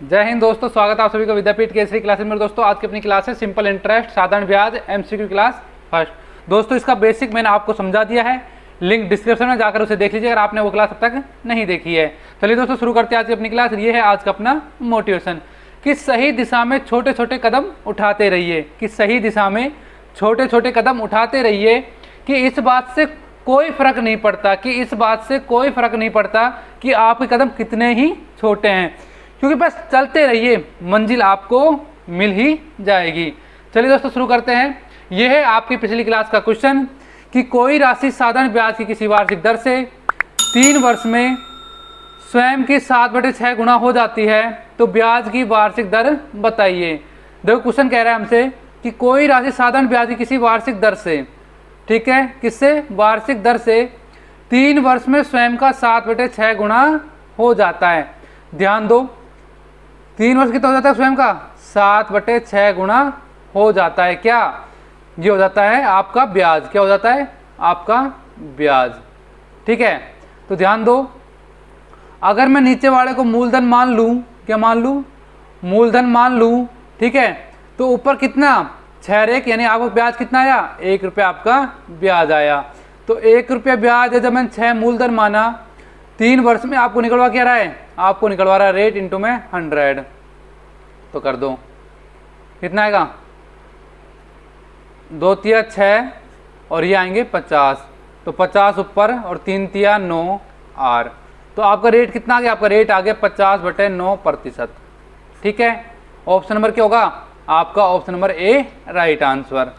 जय हिंद दोस्तों, स्वागत है आप सभी का विद्यापीठ केसरी क्लासेस में। दोस्तों आज की अपनी क्लास है सिंपल इंटरेस्ट साधारण ब्याज एमसीक्यू क्लास फर्स्ट। दोस्तों इसका बेसिक मैंने आपको समझा दिया है, लिंक डिस्क्रिप्शन में जाकर उसे देख लीजिए अगर आपने वो क्लास अब तक नहीं देखी है। चलिए दोस्तों शुरू करते हैं आज की अपनी क्लास। ये है आज का अपना मोटिवेशन कि सही दिशा में छोटे छोटे कदम उठाते रहिए, कि सही दिशा में छोटे छोटे कदम उठाते रहिए, कि इस बात से कोई फर्क नहीं पड़ता, कि इस बात से कोई फर्क नहीं पड़ता कि आपके कदम कितने ही छोटे हैं, क्योंकि बस चलते रहिए, मंजिल आपको मिल ही जाएगी। चलिए दोस्तों शुरू करते हैं। यह है आपकी पिछली क्लास का क्वेश्चन कि कोई राशि साधारण ब्याज की किसी वार्षिक दर से 3 वर्ष में स्वयं की 7/6 गुना हो जाती है, तो ब्याज की वार्षिक दर बताइए। देखो क्वेश्चन कह रहा है हमसे कि कोई राशि साधारण ब्याज की किसी वार्षिक दर से, ठीक है, किससे, वार्षिक दर से 3 वर्ष में स्वयं का 7/6 गुना हो जाता है। ध्यान दो, 3 वर्ष कितना हो जाता है स्वयं का, 7/6 गुना हो जाता है। क्या ये हो जाता है आपका ब्याज, क्या हो जाता है आपका ब्याज, ठीक है। तो ध्यान दो, अगर मैं नीचे वाले को मूलधन मान लूं, क्या मान लूं, मूलधन मान लूं, ठीक है, तो ऊपर कितना 6 रेख, यानी आपको ब्याज कितना आया, 1 रुपया आपका ब्याज आया। तो 1 रुपया ब्याज है, जब मैंने 6 मूलधन माना, 3 वर्ष में आपको निकलवा क्या रहा है, आपको निकलवा रहा है रेट इंटू में 100। तो कर दो, कितना आएगा, 2 तिया 6 और ये आएंगे 50, तो 50 ऊपर और 3 तिया 9 आर, तो आपका रेट कितना आ गया, आपका रेट आ गया 50/9%, ठीक है। ऑप्शन नंबर क्या होगा आपका, option number A right answer.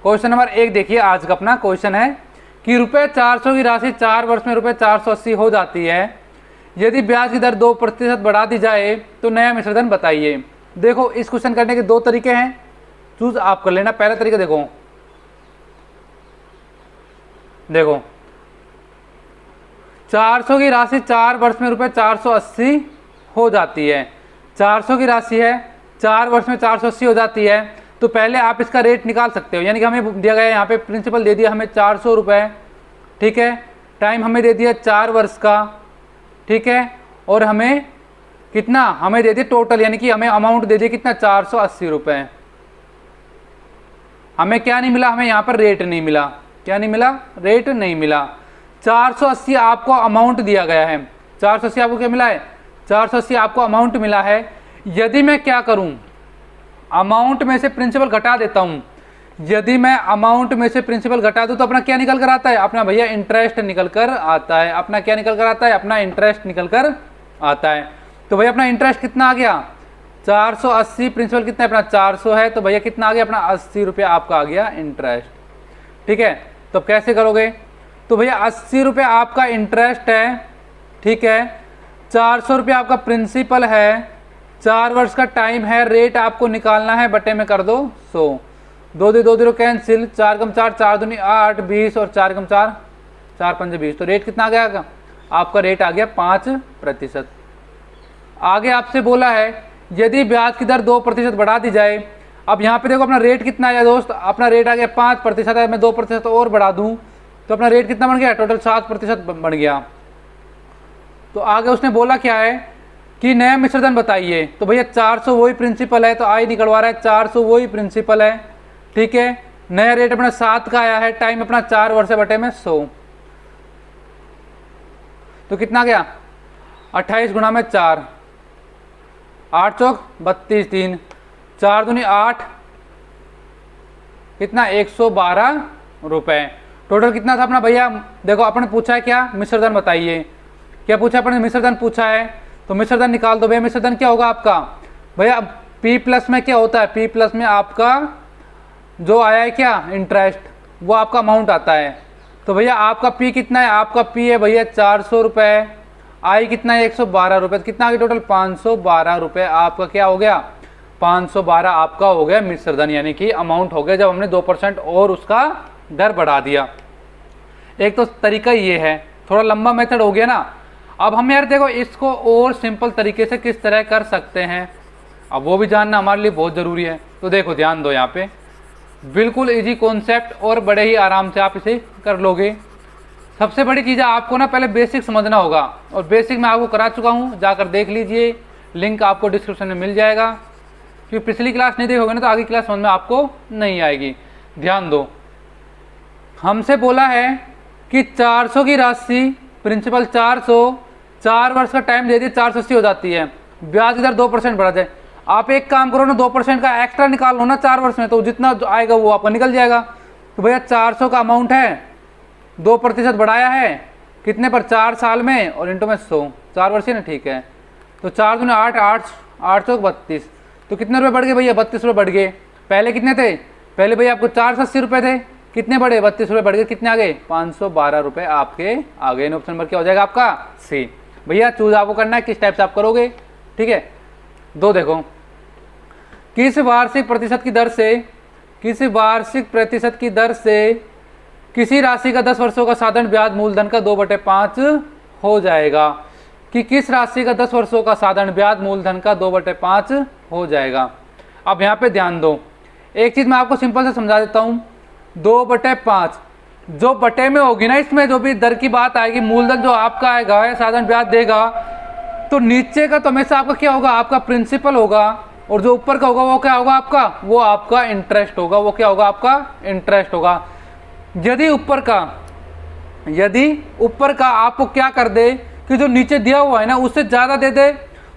Question number 1 देखिए, आज का अपना क्वेश्चन है कि रुपये 400 की राशि 4 वर्ष में रुपये 480 हो जाती है, यदि ब्याज की दर 2% बढ़ा दी जाए तो नया मिश्रधन बताइए। देखो इस क्वेश्चन करने के 2 तरीके हैं, चूज आप कर लेना। पहला तरीका देखो, देखो 400 की राशि 4 वर्ष में रुपये 480 हो जाती है, 400 की राशि है 4 वर्ष में 480 हो जाती है, तो पहले आप इसका रेट निकाल सकते हो। यानी कि हमें दिया गया है यहाँ पे प्रिंसिपल दे दिया हमें 400 रुपये, ठीक है, टाइम हमें दे दिया 4 वर्ष का, ठीक है, और हमें कितना, हमें दे दिया टोटल, यानी कि हमें अमाउंट दे दिया कितना 480 रुपये। हमें क्या नहीं मिला, हमें यहाँ पर रेट नहीं मिला, क्या नहीं मिला, रेट नहीं मिला। 480 आपको अमाउंट दिया गया है, 480 आपको क्या मिला है, 480 आपको अमाउंट मिला है। यदि मैं क्या करूं, अमाउंट में से प्रिंसिपल घटा देता हूं, यदि मैं अमाउंट में से प्रिंसिपल घटा दूं तो अपना क्या निकल कर आता है, अपना भैया इंटरेस्ट निकल कर आता है। अपना क्या निकल कर आता है, अपना इंटरेस्ट निकल कर आता है। तो भैया अपना इंटरेस्ट कितना आ गया, 480, प्रिंसिपल कितना है अपना 400 है, तो भैया कितना आ गया अपना 80 रुपया आपका आ गया इंटरेस्ट, ठीक है। तो अब कैसे करोगे, तो भैया 80 रुपये आपका इंटरेस्ट है, ठीक है, 400 रुपया आपका प्रिंसिपल है, 4 वर्ष का टाइम है, रेट आपको निकालना है, बटे में कर दो 100, 2 2 0 कैंसिल, 4 कम 4 4 दूनी 8 20 और 4 कम 4 4 5 20, तो रेट कितना आ गया आपका, रेट आ गया 5%। आगे आपसे बोला है यदि ब्याज की दर 2% बढ़ा दी जाए। अब यहाँ पे देखो अपना रेट कितना आया दोस्त, अपना रेट आ गया 5% है, मैं 2% और बढ़ा दूँ तो अपना रेट कितना बन गया, टोटल 7% बन गया। तो आगे उसने बोला क्या है कि नया मिश्रधन बताइए। तो भैया 400 वही प्रिंसिपल है, तो आई निकलवा रहा है 400 वही प्रिंसिपल है, ठीक है। नया रेट अपना 7 का आया है, टाइम अपना 4 वर्ष है, बटे में 100, तो कितना गया 28 गुणा में 4, 8 चौक 32, 3 4 दूनी 8, कितना 112 रुपए। टोटल कितना था अपना भैया, देखो अपने पूछा है क्या, मिश्रधन बताइए। क्या पूछा अपने, मिश्रधन पूछा है, तो मिश्रधन निकाल दो भैया। मिश्रधन क्या होगा आपका भैया, P प्लस में क्या होता है, P प्लस में आपका जो आया है क्या इंटरेस्ट, वो आपका अमाउंट आता है। तो भैया आपका P कितना है, आपका P है भैया 400 रुपये, आई कितना है 112 रुपये, कितना आ गया टोटल 512 रुपये आपका क्या हो गया, 512 आपका हो गया मिश्रधन, यानी कि अमाउंट हो गया जब हमने 2% और उसका दर बढ़ा दिया। एक तो तरीका ये है, थोड़ा लंबा मेथड हो गया ना। अब हम यार देखो इसको और सिंपल तरीके से किस तरह कर सकते हैं, अब वो भी जानना हमारे लिए बहुत ज़रूरी है। तो देखो ध्यान दो, यहाँ पे बिल्कुल इजी कॉन्सेप्ट और बड़े ही आराम से आप इसे कर लोगे। सबसे बड़ी चीज़ है आपको ना पहले बेसिक समझना होगा, और बेसिक मैं आपको करा चुका हूँ, जाकर देख लीजिए, लिंक आपको डिस्क्रिप्शन में मिल जाएगा। क्योंकि पिछली क्लास नहीं देखोगे ना तो आगे क्लास समझ में आपको नहीं आएगी। ध्यान दो, हमसे बोला है कि 400 की राशि, प्रिंसिपल 400, 4 वर्ष का टाइम दे दिए, 480 हो जाती है, ब्याज इधर 2% बढ़ा जाए। आप एक काम करो ना, 2% का एक्स्ट्रा निकाल लो ना 4 वर्ष में, तो जितना आएगा वो आपका निकल जाएगा। तो भैया 400 का अमाउंट है, 2% बढ़ाया है कितने पर, 4 साल में, और इंटू में 100, 4 वर्ष ही ना, ठीक है। तो 4 दूनी 8, 8 32, तो कितने रुपए बढ़ गए भैया, 32 रुपये बढ़ गए। पहले कितने थे, पहले भैया आपको 480 रुपये थे, कितने बढ़े, 32 रुपये बढ़ गए, कितने आ गए, 512 रुपये आपके आ गए। ऑप्शन नंबर क्या हो जाएगा आपका, सी। भैया चूज आपको करना है किस टाइप से आप करोगे, ठीक है। दो देखो, किस वार्षिक प्रतिशत की दर से, किसी वार्षिक प्रतिशत की दर से किसी राशि का 10 वर्षों का साधारण ब्याज मूलधन का 2/5 हो जाएगा, कि किस राशि का 10 वर्षों का साधारण ब्याज मूलधन का 2/5 हो जाएगा। अब यहाँ पे ध्यान दो, एक चीज मैं आपको सिंपल से समझा देता हूँ। 2/5 जो बटे में होगी ना, इसमें जो भी दर की बात आएगी, मूलधन जो आपका आएगा या साधारण ब्याज देगा, तो नीचे का तो हमेशा आपका क्या होगा, आपका प्रिंसिपल होगा, और जो ऊपर का होगा वो क्या होगा आपका, वो आपका इंटरेस्ट होगा, वो क्या होगा आपका इंटरेस्ट होगा। यदि ऊपर का आपको क्या कर दे कि जो नीचे दिया हुआ है ना उससे ज़्यादा दे दे,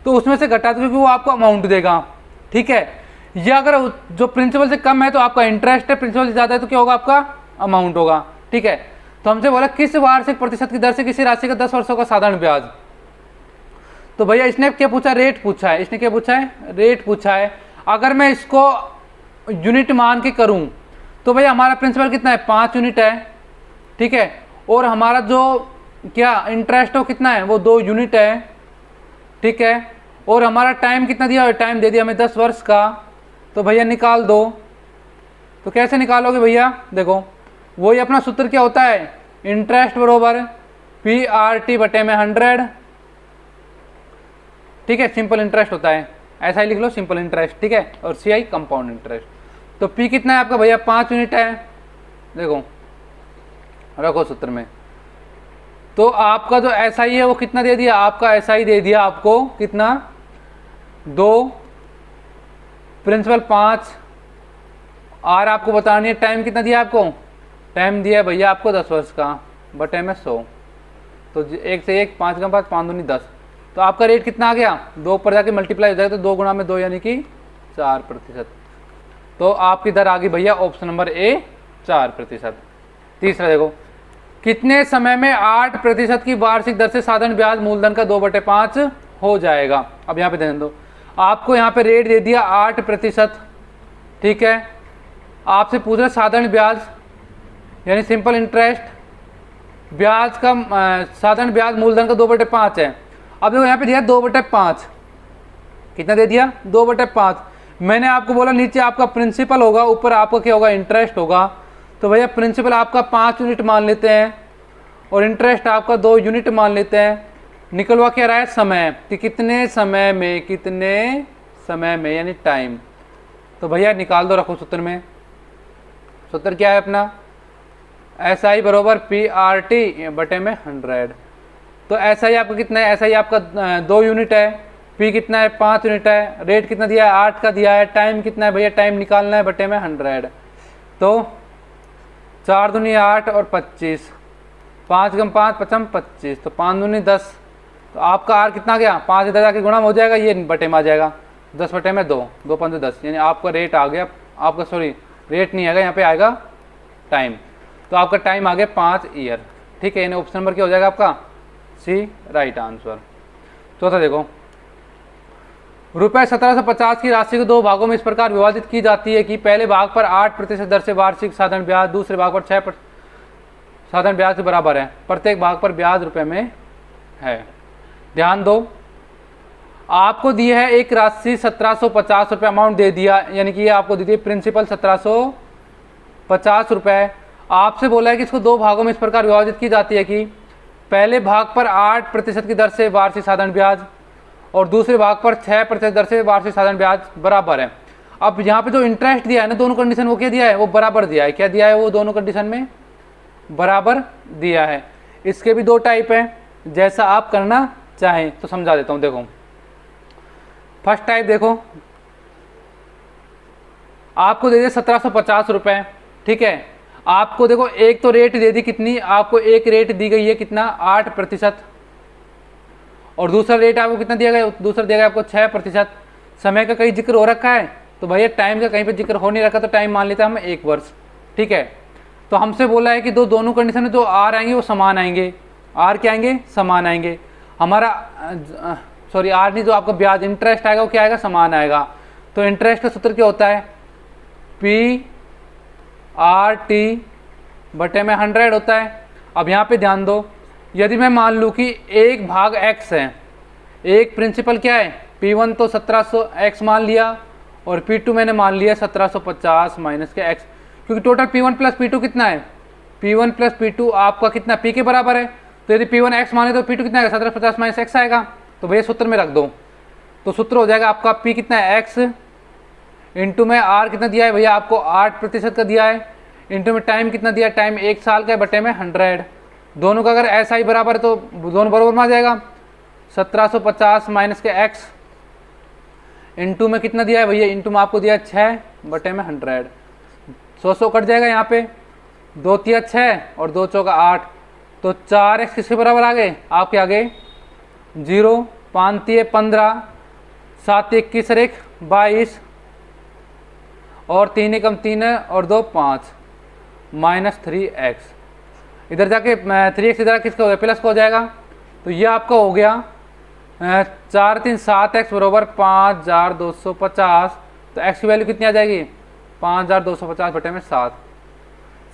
तो उसमें से घटा दो, क्योंकि वो आपको अमाउंट देगा, ठीक है। या अगर जो प्रिंसिपल से कम है तो आपका इंटरेस्ट है, प्रिंसिपल से ज़्यादा है तो क्या होगा आपका अमाउंट होगा, ठीक है। तो हमसे बोला किस वार्षिक प्रतिशत की दर से किसी राशि का 10 वर्षों का साधारण ब्याज। तो भैया इसने क्या पूछा, रेट पूछा है, इसने क्या पूछा है, रेट पूछा है। अगर मैं इसको यूनिट मान के करूं तो भैया हमारा प्रिंसिपल कितना है, 5 यूनिट है, ठीक है, और हमारा जो क्या इंटरेस्ट हो कितना है, वो 2 यूनिट है, ठीक है, और हमारा टाइम कितना दिया, टाइम दे दिया हमें 10 वर्ष का। तो भैया निकाल दो। तो कैसे निकालोगे भैया, देखो वही अपना सूत्र क्या होता है, इंटरेस्ट बरोबर PRT बटे में 100, ठीक है, सिंपल इंटरेस्ट होता है, ऐसा ही लिख लो सिंपल इंटरेस्ट, ठीक है, और CI कंपाउंड इंटरेस्ट। तो P कितना है आपका भैया, 5 यूनिट है, देखो रखो सूत्र में। तो आपका जो SI है वो कितना दे दिया, आपका SI दे दिया आपको कितना, 2, प्रिंसिपल 5, R आपको बतानी है, टाइम कितना दिया आपको, टाइम दिया है भैया आपको 10 वर्ष का, बटे में 100, तो 1 से 1, 5 का 5, 5 दूनी 10, तो आपका रेट कितना आ गया, 2 पर जाके मल्टीप्लाई हो जाएगा, तो 2 गुणा में 2 यानी कि 4%। तो आपकी दर आ गई भैया ऑप्शन नंबर ए 4%। तीसरा देखो, कितने समय में 8% की वार्षिक दर से साधारण ब्याज मूलधन का 2/5 हो जाएगा। अब यहाँ पे ध्यान दो, आपको यहाँ पे रेट दे दिया 8%, ठीक है, आपसे पूछ रहे साधारण ब्याज यानी सिंपल इंटरेस्ट, ब्याज का साधारण ब्याज मूलधन का 2/5 है। अब देखो यहाँ पे दिया 2/5, कितना दे दिया, 2/5। मैंने आपको बोला नीचे आपका प्रिंसिपल होगा, ऊपर आपका क्या होगा, इंटरेस्ट होगा। तो भैया प्रिंसिपल आपका 5 यूनिट मान लेते हैं, और इंटरेस्ट आपका 2 यूनिट मान लेते हैं। निकलवा क्या रहा है, समय, कि कितने समय में यानी टाइम। तो भैया निकाल दो, रखो सूत्र में। सूत्र क्या है अपना, SI बरोबर PRT बटे में 100। तो SI आपका कितना है, SI आपका 2 यूनिट है, P कितना है, 5 यूनिट है, रेट कितना दिया है, 8 का दिया है, टाइम कितना है भैया, टाइम निकालना है बटे में 100। तो 4 दूनी 8 और 25, 5 गम 5 पचम 25, तो 5 दूनी 10। तो आपका R कितना गया, 5 इधर जाके गुणा में हो जाएगा, ये बटे में आ जाएगा, 10 बटे में 2, 2 5 10, यानी आपका रेट आ गया, आपका सॉरी रेट नहीं आएगा, यहाँ पे आएगा टाइम। तो आपका टाइम आ गया 5 ईयर, ठीक है, यानी ऑप्शन नंबर क्या हो जाएगा आपका, C राइट आंसर। चौथा देखो, रुपये 1750 की राशि को 2 भागों में इस प्रकार विभाजित की जाती है कि पहले भाग पर 8% दर से वार्षिक साधारण ब्याज, दूसरे भाग पर 6% साधारण ब्याज के बराबर है, प्रत्येक भाग पर ब्याज रुपए में है। ध्यान दो, आपको दी है एक राशि 1750 रुपये अमाउंट दे दिया, यानी कि ये आपको दी थी प्रिंसिपल 1750 रुपये। आपसे बोला है कि इसको 2 भागों में इस प्रकार विभाजित की जाती है कि पहले भाग पर 8% की दर से वार्षिक साधारण ब्याज, और दूसरे भाग पर 6% दर से वार्षिक साधारण ब्याज बराबर है। अब यहाँ पे जो इंटरेस्ट दिया है ना, दोनों कंडीशन वो क्या दिया है, वो बराबर दिया है। क्या दिया है वो, दोनों कंडीशन में बराबर दिया है। इसके भी दो टाइप हैं, जैसा आप करना चाहें। तो समझा देता हूँ। देखो फर्स्ट टाइप देखो, आपको दे दिए 1750 रुपये, ठीक है। आपको देखो एक तो रेट दे दी कितनी, आपको एक रेट दी गई है कितना 8%, और दूसरा रेट आपको कितना दिया गया, दूसरा दिया गया आपको 6%। समय का कहीं जिक्र हो रखा है तो भैया टाइम का कहीं पे जिक्र हो नहीं रखा, तो टाइम मान लेते हैं हम 1 वर्ष, ठीक है। तो हमसे बोला है कि दोनों कंडीशन में जो आर आएंगे वो समान आएंगे। आर क्या आएंगे, समान आएंगे। हमारा सॉरी आर नहीं, जो आपका ब्याज इंटरेस्ट आएगा वो क्या आएगा, समान आएगा। तो इंटरेस्ट का सूत्र क्या होता है, पी आर टी बटे में 100 होता है। अब यहाँ पे ध्यान दो, यदि मैं मान लूँ कि 1/x है, एक प्रिंसिपल क्या है P1 तो 1700 x मान लिया, और P2 मैंने मान लिया 1750 माइनस के x, क्योंकि टोटल P1 प्लस P2 कितना है, P1 प्लस P2 आपका कितना P के बराबर है। तो यदि P1 x माने तो P2 कितना आएगा, 1750 माइनस x आएगा। तो भैया सूत्र में रख दो, तो सूत्र हो जाएगा आपका P कितना है x, इंटू में R कितना दिया है भैया आपको 8% का दिया है, इंटू में टाइम कितना दिया है, टाइम 1 साल का है, बटे में 100। दोनों का अगर ऐसा ही बराबर है तो दोनों बराबर में आ जाएगा। 1750 माइनस के x इंटू में कितना दिया है भैया, इंटू में आपको दिया है 6 बटे में 100। 100 कट जाएगा यहाँ पे, 2 तिया 6 और 2 चौका 8, तो 4x किसके बराबर आ गए आपके आगे 0, 5 तिये 15, 7 21 और 1 22, और 3 एकम 3 है और 2 5 माइनस 3x। इधर जाके 3x इधर किसका हो गया, प्लस का हो जाएगा। तो ये आपका हो गया 4 3 7x बराबर 5250। तो x की वैल्यू कितनी आ जाएगी, 5250 बटे में 7,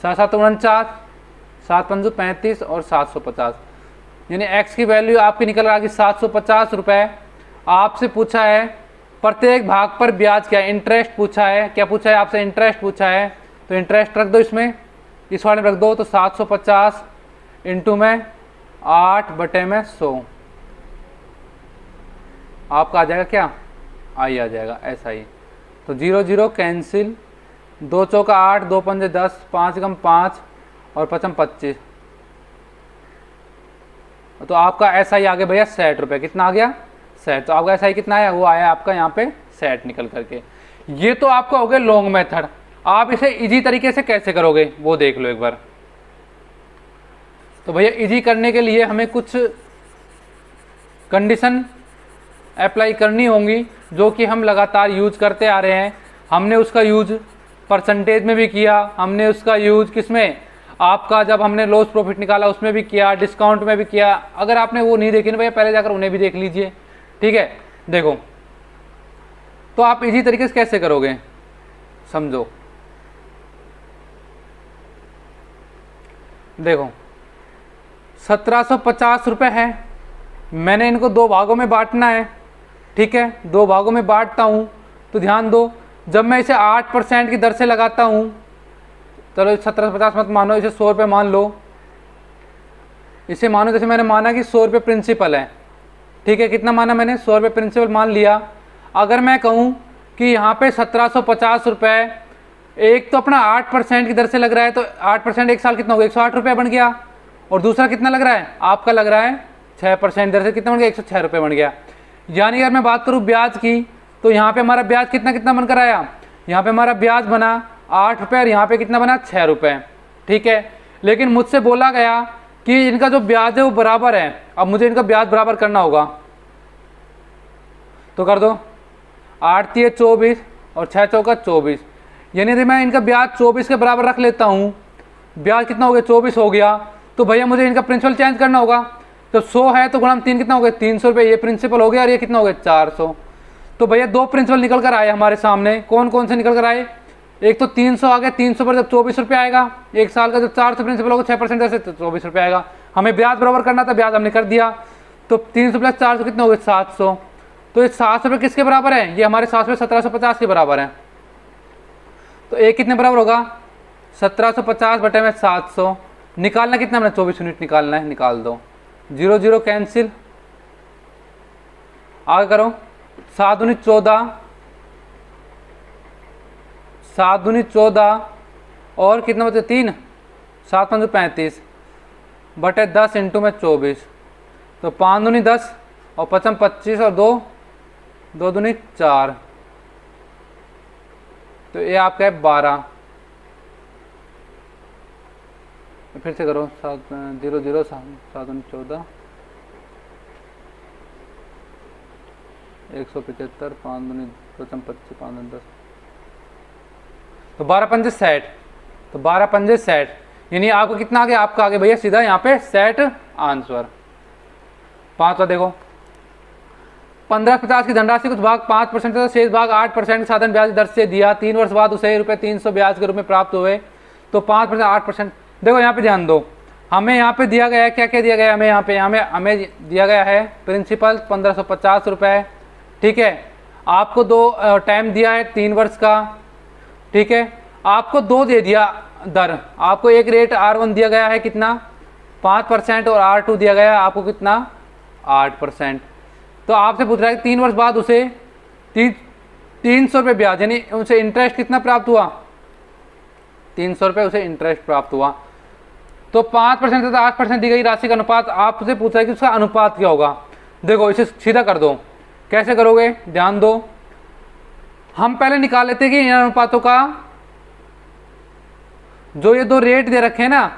7 7 49, 7 5 35 और 750, यानी x की वैल्यू आपकी निकल आ गई 750 रुपये। आपसे पूछा है प्रत्येक भाग पर ब्याज क्या है, इंटरेस्ट पूछा है। क्या पूछा है आपसे, इंटरेस्ट पूछा है। तो इंटरेस्ट रख दो इसमें, इस वाले में रख दो। तो 750 इंटू में 8 बटे में 100 आपका आ जाएगा क्या, आई आ जाएगा ऐसा ही। तो 0 0 कैंसिल, 2 चौका 8, 2 पंजे 10, 5 एकम 5 और 5 25। तो आपका ऐसा ही आ गया भैया 60 रुपये। कितना आ गया, 60। तो आपका ऐसा ही कितना आया, वो आया आपका यहाँ पे 60 निकल करके। ये तो आपका हो गया लॉन्ग मेथड। आप इसे इजी तरीके से कैसे करोगे वो देख लो एक बार। तो भैया इजी करने के लिए हमें कुछ कंडीशन अप्लाई करनी होंगी, जो कि हम लगातार यूज करते आ रहे हैं। हमने उसका यूज परसेंटेज में भी किया, हमने उसका यूज किसमें, आपका जब हमने लॉस प्रॉफिट निकाला उसमें भी किया, डिस्काउंट में भी किया। अगर आपने वो नहीं देखी ना भैया, पहले जाकर उन्हें भी देख लीजिए, ठीक है। देखो तो आप इजी तरीके से कैसे करोगे समझो। देखो 1750 रुपये है, मैंने इनको 2 भागों में बांटना है, ठीक है। 2 भागों में बांटता हूँ। तो ध्यान दो, जब मैं इसे 8% की दर से लगाता हूँ, चलो 1750 मत मानो, इसे 100 रुपये मान लो। इसे मानो जैसे मैंने माना कि 100 रुपये प्रिंसिपल है, ठीक है। कितना माना मैंने, 100 रुपये प्रिंसिपल मान लिया। अगर मैं कहूँ कि यहाँ पे 1750 रुपये, एक तो अपना 8% की दर से लग रहा है, तो 8% 1 साल कितना होगा, 108 रुपये बन गया। और दूसरा कितना लग रहा है, आपका लग रहा है 6% दर से, कितना बन गया, 106 रुपये बन गया। यानी अगर मैं बात करूँ ब्याज की, तो यहाँ पे हमारा ब्याज कितना कितना बनकर आया, यहाँ पे हमारा ब्याज बना 8 रुपये और यहाँ पे कितना बना 6 रुपये, ठीक है। लेकिन मुझसे बोला गया कि इनका जो ब्याज है वो बराबर है। अब मुझे इनका ब्याज बराबर करना होगा, तो कर दो। 8 तिये 24 और 6 चौका 24, यानी यदि मैं इनका ब्याज 24 के बराबर रख लेता हूँ, ब्याज कितना हो गया 24 हो गया, तो भैया मुझे इनका प्रिंसिपल चेंज करना होगा। तो 100 है तो गुणा 3 कितना हो गया, 300 रुपये, ये प्रिंसिपल हो गया, और ये कितना हो गया 400। तो भैया 2 प्रिंसिपल निकल कर आए हमारे सामने। कौन कौन से निकल कर आए, एक तो 300 आ गया, 300 पर जब 24 रुपये आएगा, 1 साल का जब 400 प्रिंसिपल होगा 6% दर से, तो 24 रुपये आएगा। हमें ब्याज बराबर करना था, ब्याज हमने कर दिया। तो 300 प्लस 400 कितना हो गया 700। तो ये 700 रुपये किसके बराबर है, ये हमारे 700 1750 के बराबर है। तो एक कितने बराबर होगा, 1750 बटे में 700। निकालना कितना, हमने 24 यूनिट निकालना है, निकाल दो। 0 0 कैंसिल, आगे करो। 7 दूनी 14, 7 दूनी 14 और कितना बचे 3, 7 5 35, बटे 10 इंटू में 24, तो 5 दूनी 10 और 5 25 और 2 2 दूनी 4, तो ये आपका है 12। फिर से करो, 7 0 0 7 दूनी 14, 175, 5 दूनी 25 5 दूनी 10, तो 12 पंजे 60, तो 12 पंजे 60, यानी आपको कितना आ गया, आपका आगे भैया सीधा यहाँ पे सेट आंसर। पांचवा देखो, 1550 की धनराशि कुछ भाग 5% से शेष भाग 8% साधन ब्याज दर से दिया, 3 वर्ष बाद उसे ₹300 ब्याज के रूप में प्राप्त हुए, तो 5% 8%। देखो यहाँ पे ध्यान दो, हमें यहाँ पे दिया गया है, क्या क्या दिया गया है हमें यहाँ पे, हमें दिया गया है प्रिंसिपल 1550 रुपये, ठीक है। आपको 2 टाइम दिया है 3 वर्ष का, ठीक है। आपको 2 दे दिया दर, आपको एक रेट R1 दिया गया है कितना 5% और R2 दिया गया है आपको कितना 8%। तो आपसे पूछ रहा है कि 3 वर्ष बाद उसे 300 रुपये ब्याज, यानी उसे इंटरेस्ट कितना प्राप्त हुआ, 300 रुपये उसे इंटरेस्ट प्राप्त हुआ। तो 5% तथा 8% दी गई राशि का अनुपात, आपसे पूछ रहा है कि उसका अनुपात क्या होगा। देखो इसे सीधा कर दो, कैसे करोगे ध्यान दो, हम पहले निकाल लेते हैं कि इन अनुपातों का जो ये 2 रेट दे रखे हैं ना,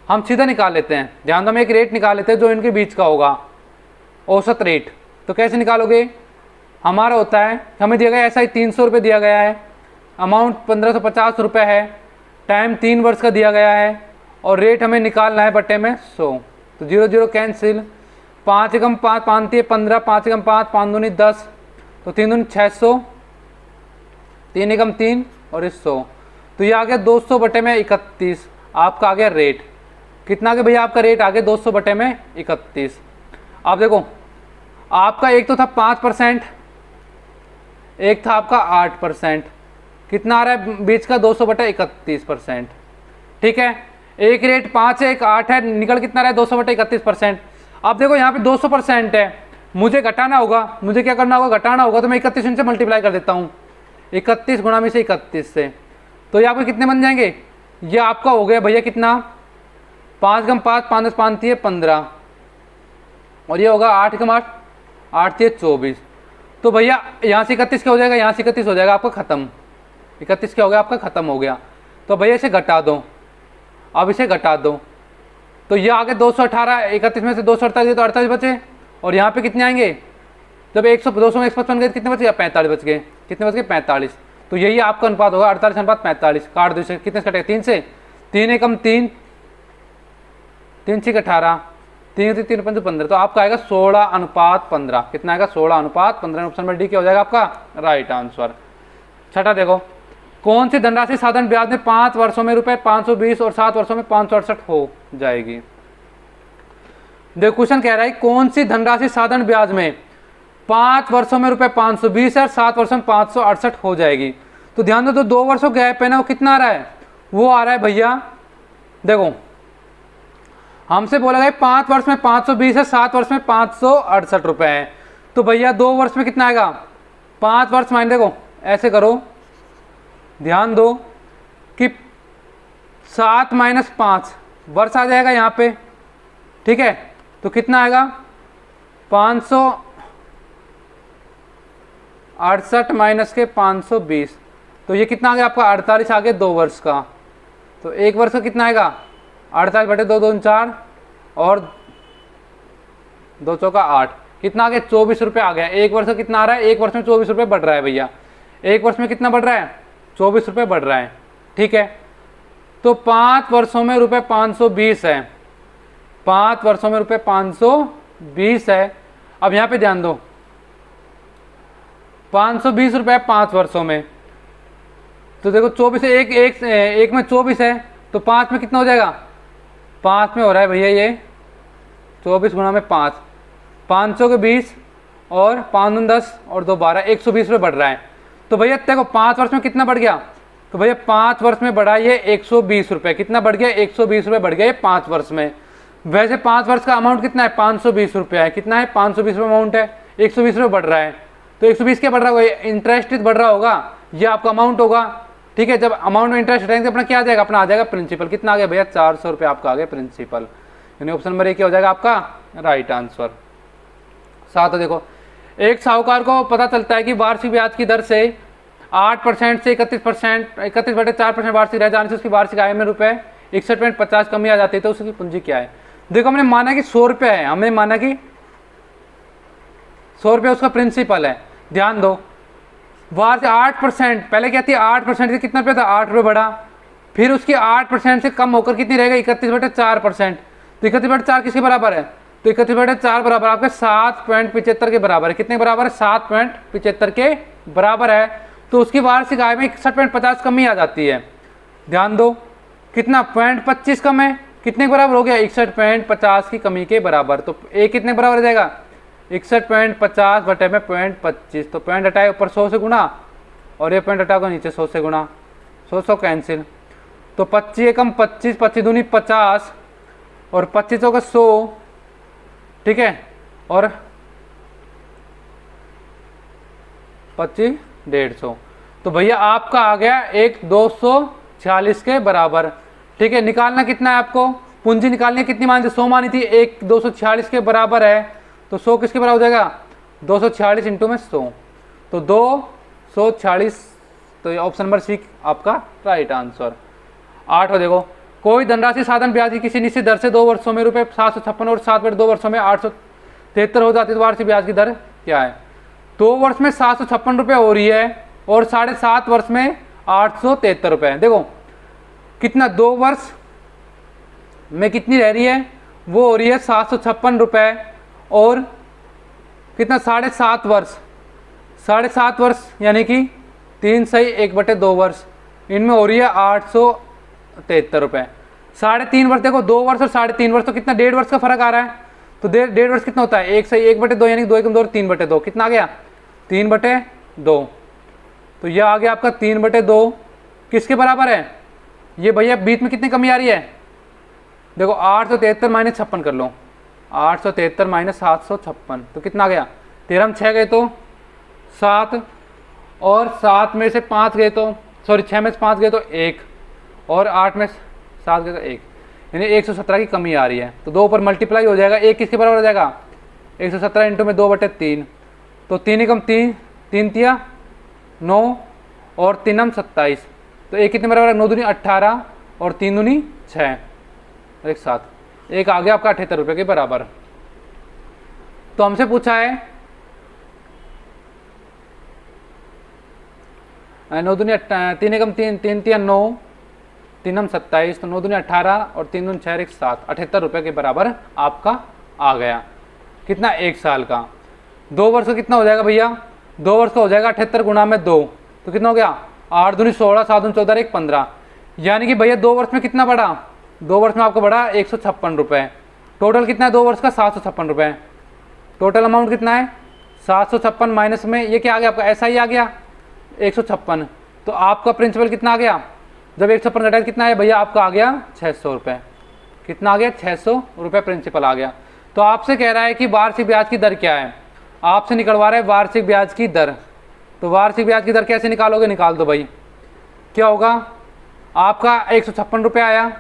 हम सीधा निकाल लेते हैं। ध्यान दो, हम एक रेट निकाल लेते हैं जो इनके बीच का होगा, औसत रेट। तो कैसे निकालोगे, हमारा होता है, हमें दिया गया ऐसा ही 300 रुपये दिया गया है, अमाउंट 1550 रुपये है, टाइम 3 वर्ष का दिया गया है, और रेट हमें निकालना है बटे में 100। तो 0 0 कैंसिल, 5 एकम 5 5 3 15, 5 एकम 5 5 दूनी 10, तो 3 दूनी 600, 3 एकम 3 और 100, तो ये आ गया 200 बटे में 31। आपका आ गया रेट, कितना आ गया भैया, आपका रेट आ गया 200 बटे में 31। आप देखो, आपका एक तो था 5%, एक था आपका 8%, कितना आ रहा है बीच का 200 बटे 31%, ठीक है। एक रेट 5 है, एक 8 है, निकल कितना रहा है 200 बटे 31%। अब देखो यहाँ पे 200% है, मुझे घटाना होगा, मुझे क्या करना होगा, घटाना होगा, तो मैं 31 से मल्टीप्लाई कर देता हूँ, 31 गुणा में से 31 से, तो ये आपके कितने बन जाएंगे, ये आपका हो गया भैया कितना 5 गम 5 5 10 5 3 15, और ये होगा 8 गम 8 8 3 24। तो भैया यहाँ से 31 क्या हो जाएगा, यहाँ से 31 हो जाएगा आपका खत्म, 31 क्या हो गया आपका खत्म हो गया। तो भैया इसे घटा दो, अब इसे घटा दो, तो ये आगे 218, 31 में से 248 तो 48 बचे, और यहाँ पे कितने आएंगे, जब 100 200 में 155 गए कितने बचे, 45 बच गए, कितने बच गए 45। तो यही आपका अनुपात होगा 48:45। काट दो इसे, कितने से कटेगा 3 से, 3 एकम 3 3 6 18, 3 3 5 15, तो आपका आएगा 16:15। कितना आएगा 16:15। ऑप्शन में डी क्या हो जाएगा आपका राइट आंसर। छठा देखो, कौन सी धनराशि साधन ब्याज में 5 वर्षों में ₹520 और 7 वर्षों में 568 हो जाएगी। देखो क्वेश्चन कह रहा है कौन सी धनराशि साधन ब्याज में 5 वर्षों में ₹520 और 7 वर्षों में 568 हो जाएगी। तो ध्यान दो, तो 2 वर्षों गैप है ना, वो कितना आ रहा है, वो आ रहा है भैया, देखो हमसे बोला गया 5 वर्ष में 520 है, 7 वर्ष में 568 रुपए है, तो भैया 2 वर्ष में कितना आएगा 5 वर्ष माइनस, देखो ऐसे करो, ध्यान दो कि 7 माइनस 5 वर्ष आ जाएगा यहाँ पे, ठीक है। तो कितना आएगा 568 माइनस के 520, तो ये कितना आ गया आपका 48 आ गया 2 वर्ष का। तो 1 वर्ष का कितना आएगा 48 बटे 2 2 4 और 2 चौका 8, कितना आ गया 24 रुपये आ गया। 1 वर्ष का कितना आ रहा है, 1 वर्ष में 24 रुपये बढ़ रहा है भैया, 1 वर्ष में कितना बढ़ रहा है 24 रुपये बढ़ रहा है, ठीक है। तो 5 वर्षों में ₹520 है, 5 वर्षों में ₹520 है। अब यहाँ पे ध्यान दो, 520 रुपये 5 वर्षों में, तो देखो 24 एक में 24 है, तो 5 में कितना हो जाएगा, 5 में हो रहा है भैया ये 24 गुणा में 5, 500 के 20 और 5 दूनी 10 और 2 12, 120 रुपये बढ़ रहा है। तो भैया देखो 5 वर्ष में कितना बढ़ गया, तो भैया 5 वर्ष में बढ़ा ये 120 रुपये, कितना बढ़ गया 120 रुपये बढ़ गया ये 5 वर्ष में। वैसे 5 वर्ष का अमाउंट कितना है 520 रुपये है, कितना है 520 रुपये अमाउंट है, 120 रुपये बढ़ रहा है, तो 120 क्या बढ़ रहा होगा, इंटरेस्ट बढ़ रहा होगा, ये आपका अमाउंट होगा, ठीक है। जब अमाउंट में इंटरेस्ट रहेंगे अपना क्या आ जाएगा, अपना आ जाएगा प्रिंसिपल, कितना आ गया भैया 400 रुपये आपका आ गया प्रिंसिपल। यानी ऑप्शन नंबर ए क्या हो जाएगा आपका राइट आंसर। 7 देखो, एक साहूकार को पता चलता है कि वार्षिक ब्याज की दर से 8% से 31%, 31/4% वार्षिक रह जाने से उसकी वार्षिक आय में रुपए 61.50 कमी आ जाती है, तो उसकी पूंजी क्या है। देखो हमने माना कि 100 रुपये है, हमने माना कि 100 रुपये उसका प्रिंसिपल है। ध्यान दो, वार्षिक 8%, पहले क्या थी 8% से कितना रुपये था 8 रुपये बढ़ा, फिर उसकी 8% से कम होकर कितनी रह गई 31/4%। तो 31/4 किसके बराबर है, तो 31/4 बराबर आपके 7.75 के बराबर है। कितने बराबर है 7.75 के बराबर है। तो उसकी वार्षिक आय में 61.50 कमी आ जाती है। ध्यान दो कितना 0.25 कम है, कितने के बराबर हो गया 61.50 की कमी के बराबर। तो ए कितने बराबर हो जाएगा 61.50 बटे में 0.25। तो पॉइंट हटाए ऊपर 100 से गुना और ये पॉइंट हटाओगे नीचे 100 से गुना, 100 कैंसिल। तो 25 एकम 25, 25 दूनी 50 और 25 का 100, ठीक है, और 25 150। तो भैया आपका आ गया 1,246 के बराबर। ठीक है, निकालना कितना है आपको, पूंजी निकालनी कितनी मानी थी 100 मानी थी, 1,246 के बराबर है। तो 100 किसके बराबर हो जाएगा 246 इंटू में 100, तो 246। तो ऑप्शन नंबर सी आपका राइट आंसर। 8 देखो, कोई धनराशि साधन ब्याज की किसी निश्चित दर से 2 वर्षों में रुपए 756 और 7/2 वर्षों में 873 हो जाती है, तो वार्षिक ब्याज की दर क्या है। 2 वर्ष में 756 रुपये हो रही है और 7.5 वर्ष में 873 रुपये। देखो कितना 2 वर्ष में कितनी रह रही है, वो हो रही है 756 रुपये, और कितना 7.5 वर्ष, 7.5 वर्ष यानी कि 3 सही 1/2 वर्ष, इनमें हो रही है 873 रुपये। 3.5 वर्ष, देखो 2 वर्ष और 3.5 वर्ष, तो कितना 1.5 वर्ष का फर्क आ रहा है। तो 1.5 वर्ष कितना होता है 1 सही 1/2 यानी 2 एकम 2 3/2, कितना आ गया 3/2। तो यह आ गया आपका 3/2 किसके बराबर है। ये भैया बीच में कितनी कमी आ रही है, देखो 873 माइनस 56 कर लो, 873 माइनस 756, तो कितना आ गया 13 में 6 गए तो 7, और 7 में से 5 गए तो सॉरी 6 में से 5 गए तो 1, और 8 में 7 गए तो 1, यानी 117 की कमी आ रही है। तो 2 ऊपर मल्टीप्लाई हो जाएगा, 1 किसके बराबर हो जाएगा 117 इंटू में 2/3, तो 3 एकम 3, 3 तिया 9 और 3 27, तो 1 कितने बराबर है 9 दूनी 18 और 3 दूनी 6, एक साथ 1 आ गया आपका 78 रुपये के बराबर। तो हमसे पूछा है 9 दूनी 3 एकम 3, 3 तिया 9, 3 27, तो 9 दूनी 18 और 3 दूनी 6 एक 7, 78 रुपये के बराबर आपका आ गया। कितना 1 साल का। 2 वर्ष का कितना हो जाएगा भैया, 2 वर्ष का हो जाएगा 78 गुना में 2, तो कितना हो गया 8 दूनी 16, 7 दूनी 14 1 15, यानी कि भैया 2 वर्ष में कितना बढ़ा, 2 वर्ष में आपको बढ़ा 156 रुपये। टोटल कितना है 2 वर्ष का 756 रुपये। टोटल अमाउंट कितना है 756 माइनस में ये क्या आ गया आपका ऐसा ही आ गया 156, तो आपका प्रिंसिपल कितना आ गया, जब 156 घटाया कितना है भैया आपका आ गया 600 रुपये। कितना आ गया 600 रुपये प्रिंसिपल आ गया। तो आपसे कह रहा है कि वार्षिक ब्याज की दर क्या है, आपसे निकलवा रहा है वार्षिक ब्याज की दर। तो वार्षिक ब्याज की दर कैसे निकालोगे, निकाल दो भाई। क्या होगा आपका 156 रुपये आया,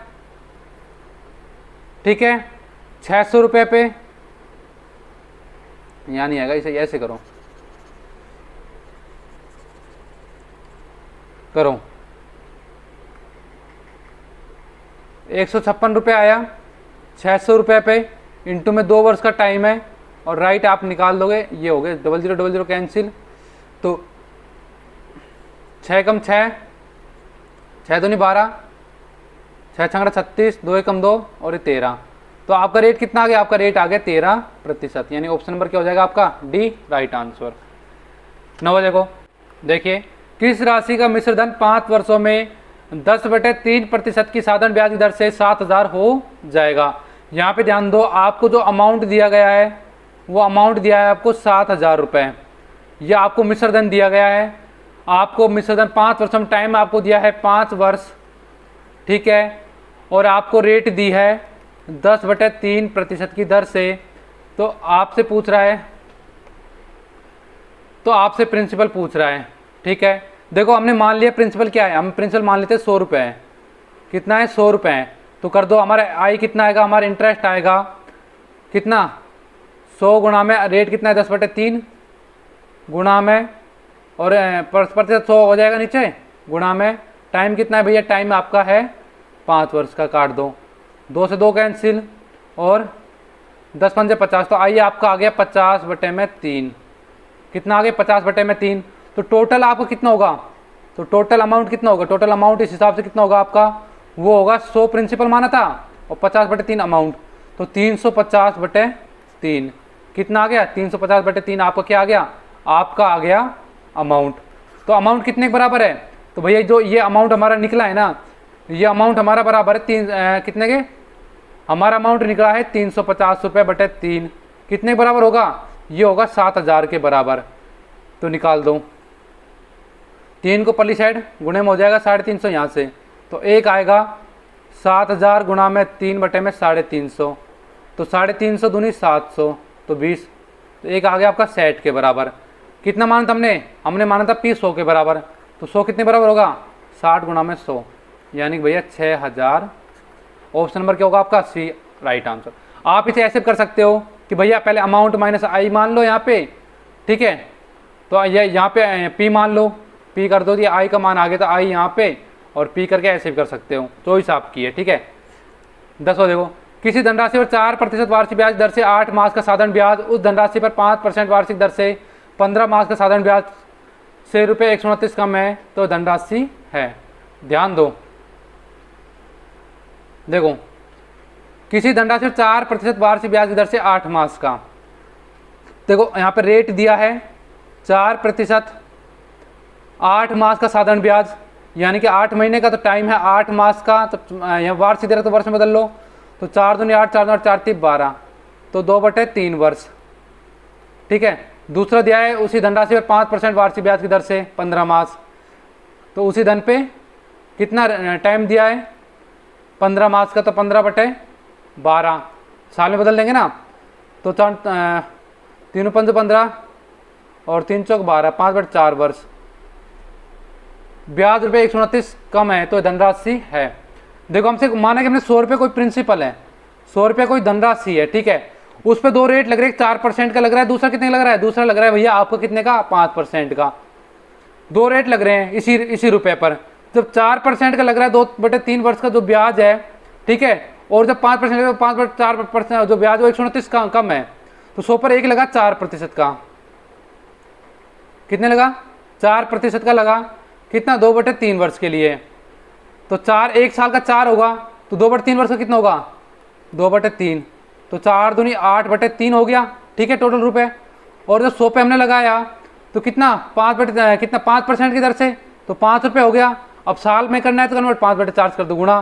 ठीक है, 600 रुपये पे यहाँ नहीं आएगा, इसे ऐसे करो करो 156 रुपये आया 600 रुपये पे, इंटू में 2 वर्ष का टाइम है, और राइट आप निकाल दोगे, ये हो गए 0000 कैंसिल, तो 6 कम 6, 6 दूनी 12, 6 छंगड़ा 36, 2 एकम 2 और ये 13, तो आपका रेट कितना आ गया, आपका रेट आ गया 13%, यानी ऑप्शन नंबर क्या हो जाएगा आपका डी राइट आंसर। 9 देखो, देखिए किस राशि का मिश्र धन 5 वर्षों में 10/3% की साधारण ब्याज की दर से 7,000 हो जाएगा। यहाँ पे ध्यान दो, आपको जो अमाउंट दिया गया है वो अमाउंट दिया है आपको 7,000 रुपये, यह आपको मिश्र धन दिया गया है। आपको मिश्र धन 5 वर्षों में टाइम आपको दिया है 5 वर्ष, ठीक है, और आपको रेट दी है 10/3% की दर से। तो आपसे पूछ रहा है, तो आपसे प्रिंसिपल पूछ रहा है, ठीक है। देखो हमने मान लिया प्रिंसिपल क्या है, हम प्रिंसिपल मान लेते हैं 100 रुपये है, कितना है 100 रुपये है, तो कर दो। हमारा आई कितना आएगा, हमारा इंटरेस्ट आएगा कितना 100 गुणा में रेट कितना है 10/3 गुणा में और प्रतिशत 100 हो जाएगा नीचे गुणा में टाइम कितना है भैया, टाइम आपका है 5 वर्ष का। काट दो, 2 से 2 कैंसिल और 10 पंजे 50। तो आइए आपका आ गया 50/3। कितना आ गया 50/3। तो टोटल आपको कितना होगा, तो टोटल अमाउंट कितना होगा, टोटल अमाउंट इस हिसाब से कितना होगा आपका, वो होगा 100 प्रिंसिपल माना था और 50/3 अमाउंट, तो 350/3 कितना आ गया 350/3 आपका क्या आ गया, आपका आ गया अमाउंट। तो अमाउंट कितने के बराबर है, तो भैया जो ये अमाउंट हमारा निकला है ना, ये अमाउंट हमारा बराबर है कितने के, हमारा अमाउंट निकला है 350 रुपये/3 कितने के बराबर होगा, ये होगा 7000 के बराबर। तो निकाल दो, 3 को पल्ली साइड गुणे में हो जाएगा 350 यहाँ से, तो एक आएगा 7000 गुणा में 3/350, तो 350 दूनी 700 तो 20, तो एक आ गया आपका 60 के बराबर। कितना माना था हमने माना था पी 100 के बराबर, तो 100 कितने बराबर होगा 60 गुणा में 100 यानी कि भैया 6000। ऑप्शन नंबर क्या होगा आपका सी राइट आंसर। आप इसे ऐसे कर सकते हो कि भैया पहले अमाउंट माइनस आई मान लो यहाँ पे, ठीक है, तो ये यहाँ पे पी मान लो, पी कर दो, ये आई का मान आ गया, तो आई यहाँ पे और पी करके ऐसे भी कर सकते हो, चॉइस आपकी है, ठीक है। 10 देखो, किसी धनराशि पर 4% वार्षिक ब्याज दर से 8 मास का साधारण ब्याज, उस धनराशि पर 5% वार्षिक दर से 15 मास का साधारण ब्याज से ₹129 कम है तो धनराशि है। ध्यान दो, देखो किसी धनराशि पर 4% वार्षिक ब्याज की दर से 8 मास का, देखो यहाँ पे रेट दिया है 4%, 8 मास का साधारण ब्याज यानी कि 8 महीने का, तो टाइम है 8 मास का, तो यहाँ वार्षिक दर तो वर्ष में बदल लो, तो 4 दूनी 8, 4 4 3 12, तो 2/3 वर्ष, ठीक है। दूसरा दिया है उसी धनराशि पर 5% वार्षिक ब्याज की दर से 15 मास, तो उसी धन पे कितना टाइम दिया है 15 मास का, तो 15/12 साल में बदल देंगे ना, तो 3 5 15 और 3 चौक 12, 5/4 वर्ष। ब्याज ₹129 कम है तो धनराशि है। देखो हमसे माना कि हमने 100 रुपये कोई प्रिंसिपल है, 100 रुपये कोई धनराशि है, ठीक है, उस पर 2 रेट लग रहे हैं, 4% का लग रहा है, दूसरा कितने का लग रहा है, दूसरा लग रहा है भैया आपको कितने का 5% का, 2 रेट लग रहे हैं इसी रुपये पर। जब 4% का लग रहा है 2/3 वर्ष का जो ब्याज है, ठीक है, और जब 5% 5/4% जो ब्याज वो 129 का कम है, तो 100 पर एक लगा 4% का, कितने लगा 4% का लगा, कितना 2/3 वर्ष के लिए, तो 4 1 साल का 4 होगा, तो 2/3 वर्ष का कितना होगा 2/3, तो 4 दूनी 8/3 हो गया, ठीक है टोटल रुपए। और जब 100 पे हमने लगाया तो कितना 5% की दर से, तो 5 रुपये हो गया। अब साल में करना है तो कन्वर्ट 5/4 कर दो गुणा,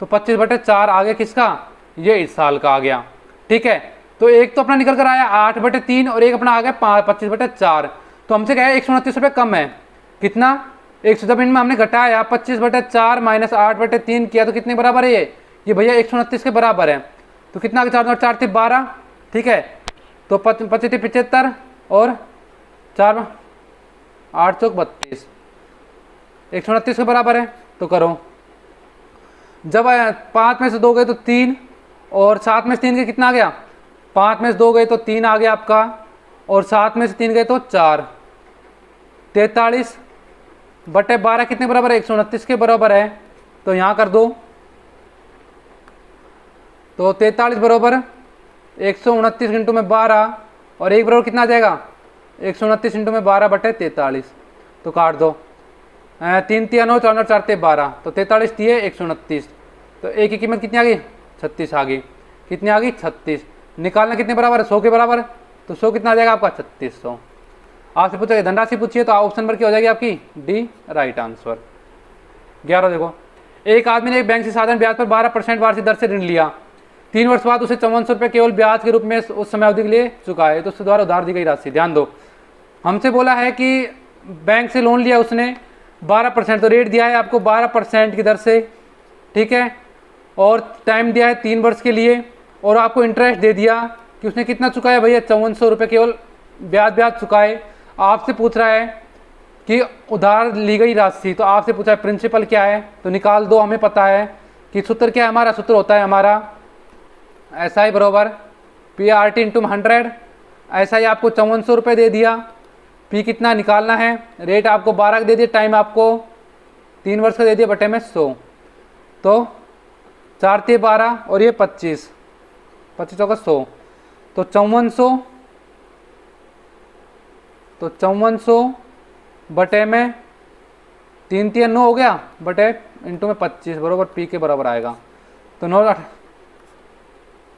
तो 25/4 आ गया किसका, ये इस साल का आ गया, ठीक है। तो एक तो अपना निकल कर आया 8/3 और एक अपना आ गया 25/4, तो हमसे क्या है 129 रुपये कम है, कितना 100, जब इनमें हमने घटाया 25/4 माइनस 8/3 किया तो कितने बराबर है ये भैया 129 के बराबर है, तो कितना 4 4 3 12, ठीक है, तो 25 75 और 4 8 चौक 32, 129 के बराबर है। तो करो, जब 5 में से 2 गए तो 3 और 7 में से 3 गए कितना आ गया, 5 में से 2 गए तो 3 आ गया आपका, और 7 में से 3 गए तो 4, 43/12 कितने बराबर है 129 के बराबर है। तो यहाँ कर दो, तो 43 बराबर 129 इंटू में 12 और 1 बराबर कितना आ जाएगा 129 इंटू में 12/43, तो काट दो, 3 3 9 4 9 4 3 12, तो 43 दिए 129, तो एक की कीमत कितनी आ गई 36 आ गई, कितनी आ गई 36। निकालना कितने बराबर है 100 के बराबर, तो 100 कितना आ जाएगा आपका 3600। आपसे पूछा धनराशि पूछिए तो ऑप्शन नंबर क्या हो जाएगी आपकी डी राइट आंसर। 11 देखो, एक आदमी ने एक बैंक से साधारण ब्याज पर 12% वार्षिक दर से ऋण लिया, 3 वर्ष बाद उसे 5400 रुपये केवल ब्याज के रूप में उस समय अवधि के लिए चुकाए, तो उसके द्वारा उधार दी गई राशि। ध्यान दो, हमसे बोला है कि बैंक से लोन लिया उसने 12%, तो रेट दिया है आपको 12% की दर से, ठीक है, और टाइम दिया है 3 वर्ष के लिए, और आपको इंटरेस्ट दे दिया कि उसने कितना चुकाया भैया 5400 रुपये केवल ब्याज चुकाए। आपसे पूछ रहा है कि उधार ली गई राशि, तो आपसे पूछा है प्रिंसिपल क्या है, तो निकाल दो। हमें पता है कि सूत्र क्या है हमारा, सूत्र होता है हमारा SI बराबर PRT इंटू 100। SI आपको 5400 रुपये दे दिया, P कितना निकालना है, रेट आपको 12 दे दिया, टाइम आपको 3 वर्ष का दे दिया, बटे में 100, तो 4 × 12 और ये 25, 25 होगा 100, तो 5400 बटे में 3 × 9 हो गया, बटे इंटू में 25 बराबर P के बराबर आएगा। तो 9 6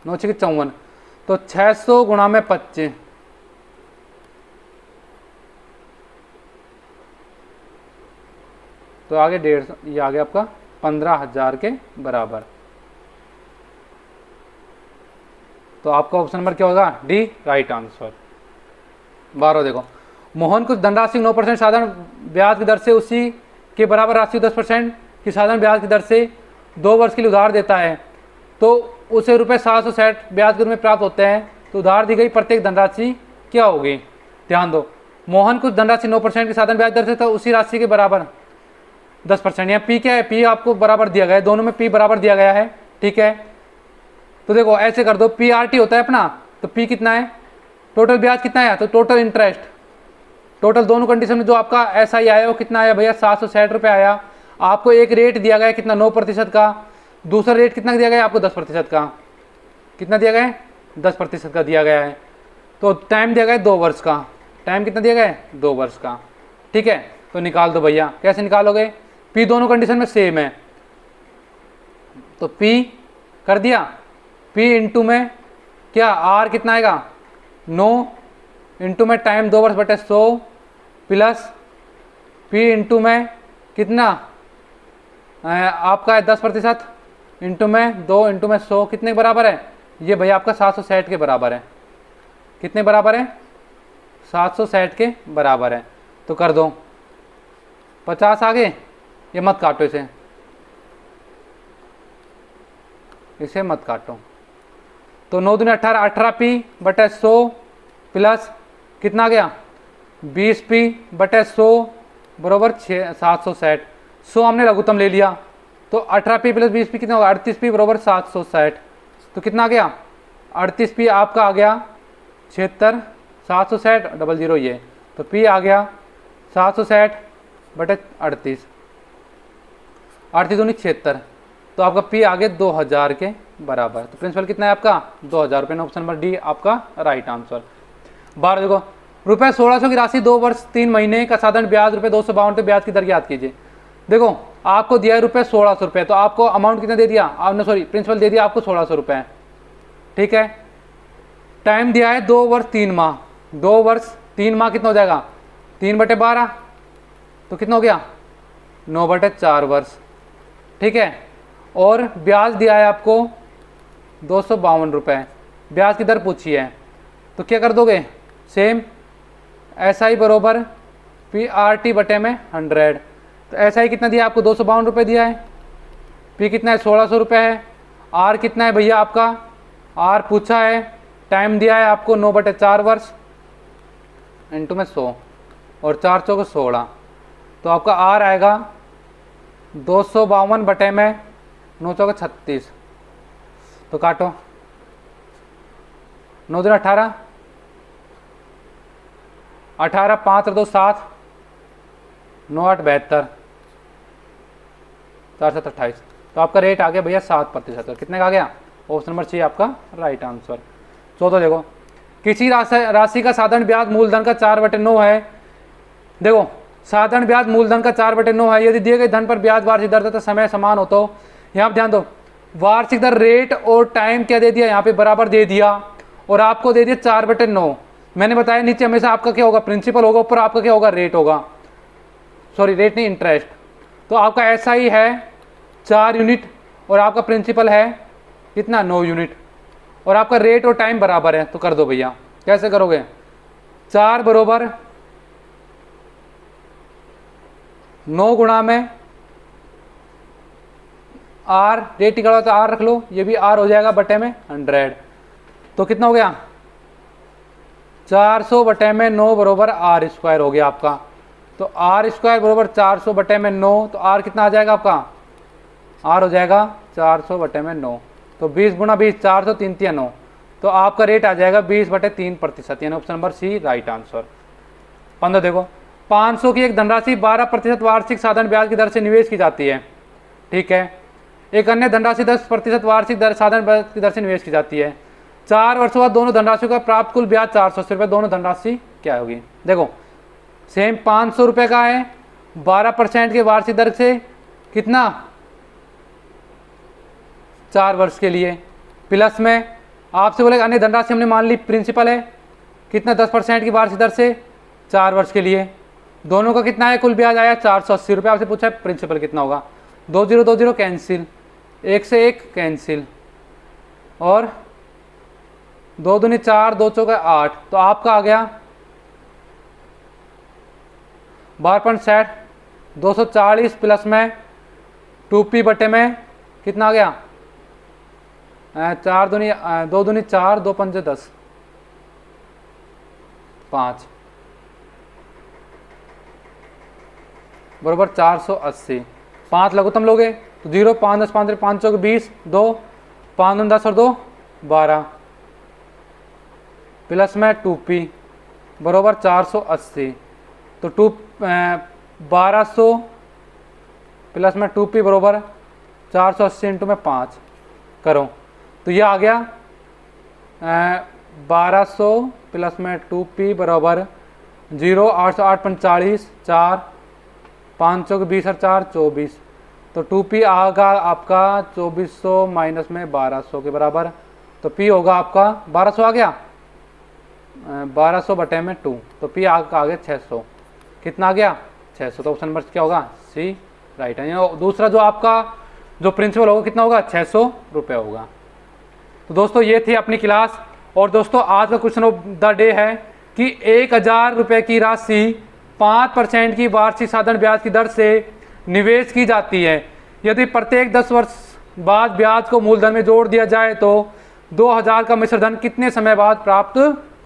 54, तो 600 गुणा में 25, तो आगे 150, ये आ गया आपका 15,000 के बराबर। तो आपका ऑप्शन नंबर क्या होगा, डी राइट आंसर। 12 देखो, मोहन कुछ धनराशि 9% साधारण ब्याज की दर से उसी के बराबर राशि 10% की साधारण ब्याज की दर से 2 वर्ष के लिए उधार देता है, तो उसे ₹760 ब्याज के रूप में प्राप्त होते हैं। तो उधार दी गई प्रत्येक धनराशि क्या होगी, ध्यान दो, मोहन कुछ धनराशि 9% की साधारण ब्याज दर से, तो उसी राशि के बराबर 10%। यहाँ P क्या है, P आपको बराबर दिया गया है, दोनों में P बराबर दिया गया है, ठीक है। तो देखो ऐसे कर दो, PRT होता है अपना, तो P कितना है, टोटल ब्याज कितना है, तो टोटल इंटरेस्ट, टोटल दोनों कंडीशन में जो आपका SI आया वो कितना आया भैया, 760 रुपये आया। आपको एक रेट दिया गया है कितना, 9% का, दूसरा रेट कितना दिया गया है आपको, 10% का। कितना दिया गया है, 10% का दिया गया है। तो टाइम दिया गया है 2 वर्ष का, टाइम कितना दिया गया है, 2 वर्ष का, ठीक है। तो निकाल दो भैया, कैसे निकालोगे, P दोनों कंडीशन में सेम है, तो P कर दिया, P इंटू में क्या, R कितना आएगा 9 इंटू में टाइम 2 वर्ष बटे 100 प्लस P इंटू में कितना आपका है 10% इंटू में 2 इंटू में 100 कितने के बराबर है, ये भैया आपका 760 के बराबर है। कितने बराबर है, 760 के बराबर है। तो कर दो 50 आगे, ये मत काटो, इसे मत काटो। तो 9 दूनी 18, 18P बटे 100 प्लस कितना आ गया 20P बटे 100 बराबर 760। 100 हमने लघुत्तम ले लिया, तो 18P प्लस 20P कितना होगा, 38P बराबर 760। तो कितना आ गया, 38P आपका आ गया 76, 760 00 ये, तो P आ गया 760 बटे 38, 38 दूनी 76, तो आपका P आ गया 2000 के बराबर। तो प्रिंसिपल कितना है आपका, 2000 रुपये। ऑप्शन नंबर डी आपका राइट आंसर। 12 देखो, ₹1600 की राशि 2 वर्ष 3 महीने का साधारण ब्याज ₹252 ब्याज की दर ज्ञात कीजिए। देखो आपको दिया है ₹1600 रुपये, तो आपको अमाउंट कितना दे दिया आपने, सॉरी प्रिंसिपल दे दिया आपको 1600 रुपये, ठीक है। टाइम दिया है 2 वर्ष 3 माह, 2 वर्ष 3 माह कितना हो जाएगा, 3/12, तो कितना हो गया 9/4 वर्ष, ठीक है। और ब्याज दिया है आपको 252 रुपये, ब्याज की दर पूछी है, तो क्या कर दोगे, सेम SI बरोबर PRT बटे में 100। तो SI कितना दिया आपको 252 रुपये दिया है, P कितना है 1600 रुपये है, R कितना है भैया आपका, R पूछा है, टाइम दिया है आपको 9/4 वर्ष इंटू में 100 और 4 चौके 16, तो आपका R आएगा 252 बटे में 9 चौके 36। तो काटो, 9 दूनी 18, 18 5 2 7, 9 8 72, 4 7 28। तो आपका रेट आ गया भैया 7%। कितने का आ गया, ऑप्शन नंबर सी आपका राइट आंसर। 14 देखो, किसी राशि का साधारण ब्याज मूलधन का 4/9 है। देखो साधारण ब्याज मूलधन का 4/9 है, यदि दिए गए धन पर ब्याज वार्षिक दर तथा समय समान हो, तो यहाँ ध्यान दो, वार्षिक दर रेट और टाइम क्या दे दिया, यहाँ पे बराबर दे दिया, और आपको दे दिया 4/9। मैंने बताया नीचे हमेशा आपका क्या होगा, प्रिंसिपल होगा, ऊपर आपका क्या होगा, रेट होगा, सॉरी रेट नहीं इंटरेस्ट। तो आपका SI है 4 यूनिट और आपका प्रिंसिपल है कितना 9 यूनिट, और आपका रेट और टाइम बराबर है। तो कर दो भैया, कैसे करोगे, 4 बरोबर 9 गुणा में R, रेट निकालो तो R रख लो, ये भी R हो जाएगा बटे में 100। तो कितना हो गया 400 बटे में 9 बरोबर R² हो गया आपका। तो R² बरोबर 400 बटे में 9, तो R कितना आ जाएगा आपका, R हो जाएगा 400/9, तो 20 गुणा 20 400, 3 3 9, तो आपका रेट आ जाएगा 20/3%, यानी option number C right answer. 15 देखो, 500 की एक धनराशि 12% वार्षिक साधारण ब्याज की दर से निवेश की जाती है, ठीक है। एक अन्य धनराशि 10% वार्षिक दर साधारण ब्याज की दर से निवेश की जाती है। 4 वर्षों बाद दोनों धनराशियों का प्राप्त कुल ब्याज 480 रुपये, दोनों धनराशि क्या होगी? देखो सेम 500 रुपये का है, 12% के वार्षिक दर से कितना 4 वर्ष के लिए, प्लस में आपसे बोलेगा अन्य धनराशि हमने मान ली प्रिंसिपल है कितना 10% की वार्षिक दर से 4 वर्ष के लिए, दोनों का कितना है कुल ब्याज आया 480 रुपये। आपसे पूछा है प्रिंसिपल कितना होगा, 2 0 2 0 कैंसिल, 1 से 1 कैंसिल, और 2 दूनी 4 2 चौके 8, तो आपका आ गया 12.60, 240 प्लस में 2p बटे में कितना आ गया 4 दूनी 2 दूनी 4 2 5 10 5 बराबर 480। 5 लघुत्तम लोगे तो 0 5 10 5 5 चौके 20, 2 5 10 और 2 12 प्लस में 2p बराबर 480, तो 1200 प्लस में 2p बराबर 480 इंटू में 5 करो, तो ये आ गया 1200 प्लस में 2p बराबर 0 808 45 4 5 चौके 20 और 4 24, तो 2p आएगा आपका 2400 माइनस में 1200 के बराबर, तो p होगा आपका 1200 आ गया 1200 बटे में 2, तो p आ गया 600, कितना आ गया 600, तो ऑप्शन नंबर क्या होगा सी राइट है। दूसरा जो आपका जो प्रिंसिपल होगा कितना होगा 600 रुपये होगा। तो दोस्तों ये थी अपनी क्लास, और दोस्तों आज का क्वेश्चन ऑफ द डे है कि 1000 रुपये की राशि 5% की वार्षिक साधारण ब्याज की दर से निवेश की जाती है। यदि प्रत्येक 10 वर्ष बाद ब्याज को मूलधन में जोड़ दिया जाए तो 2000 का मिश्र धन कितने समय बाद प्राप्त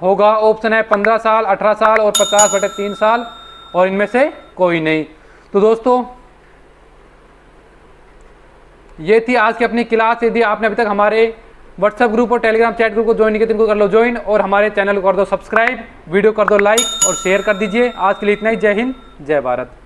होगा? ऑप्शन है 15 साल, 18 साल और 50/3 साल, और इनमें से कोई नहीं। तो दोस्तों ये थी आज की अपनी क्लास। यदि आपने अभी तक हमारे व्हाट्सएप ग्रुप और टेलीग्राम चैट ग्रुप को ज्वाइन नहीं किया तो इनको कर लो ज्वाइन, और हमारे चैनल को कर दो सब्सक्राइब, वीडियो कर दो लाइक और शेयर कर दीजिए। आज के लिए इतना ही। जय हिंद, जय भारत।